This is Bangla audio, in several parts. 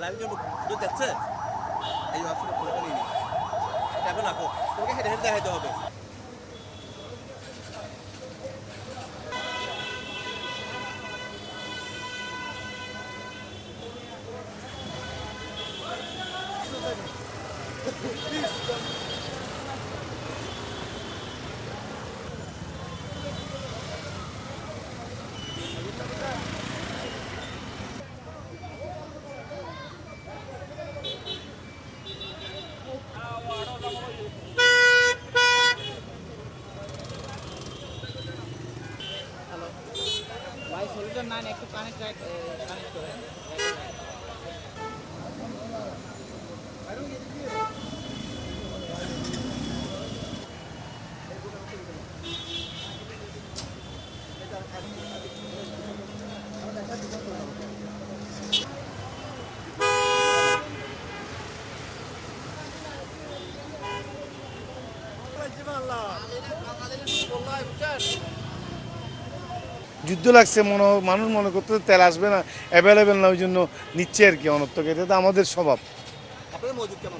লাইভ जो দেখছে এই অপশনে করে নিয়ে নি ট্যাবে রাখো তোমাকে হেডে হেডে দেখাইতে হবে ভাই সলিউশন 9 একটু কানেক্ট করেন যুদ্ধ লাগছে মানুষ মনে করতে তেল আসবে না, অ্যাভেলেবেল না, ওই জন্য নিচ্ছে আর কি অনর্থক। এটা তো আমাদের স্বভাব। আপনাদের মজুদ কেমন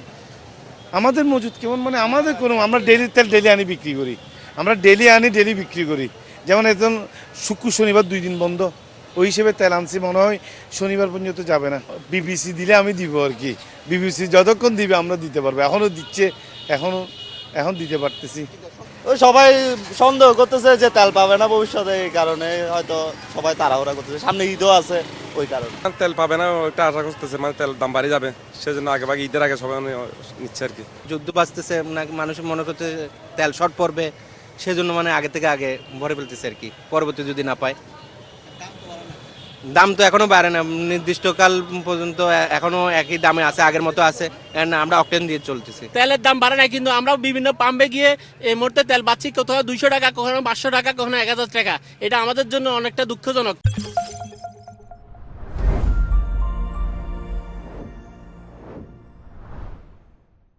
আমাদের মজুদ কেমন মানে আমাদের কোনো, আমরা ডেলি তেল ডেলি আনি বিক্রি করি, আমরা ডেলি আনি ডেলি বিক্রি করি। যেমন একজন শুক্র শনিবার 2 দিন বন্ধ, ওই হিসেবে তেল আনছি, মনে হয় শনিবার পর্যন্ত যাবে না। বিবিসি দিলে আমি দিব আর কি, বিবিসি যতক্ষণ দিবে আমরা দিতে পারবো, এখনও দিচ্ছে, এখন দিতে পারতেছি। ওই সবাই সন্দেহ করতেছে যে তেল পাবে না ভবিষ্যতে, এই কারণে হয়তো সবাই তাড়াহুড়া করতেছে, সামনে ঈদও আছে ওই কারণে। তেল পাবে না ওইটা আশা করতেছে, মানে তেল দাম বাড়ে যাবে, সেজন্য আগে ভাগে ঈদের আগে সবাই নিচ্ছে আর কি। যুদ্ধ বাঁচতেছে নাকি মানুষ মনে করতে তেল শর্ট পড়বে, সেজন্য মানে আগে থেকে আগে ভরে ফেলতেছে আর কি, পরবর্তী যদি না পায়। দাম তো এখনো বাড়ে না, নির্দিষ্টকাল পর্যন্ত এখনো একই দামে আছে, আগের মতো আছে, আমরা অকটেন দিয়ে চলতেছি। তেলের দাম বাড়ে না, কিন্তু আমরা বিভিন্ন পাম্পে গিয়ে এই মুহূর্তে তেল পাচ্ছি কোথাও 200 টাকা, কখনো 500 টাকা, কখনো 1000 টাকা। এটা আমাদের জন্য অনেকটা দুঃখজনক।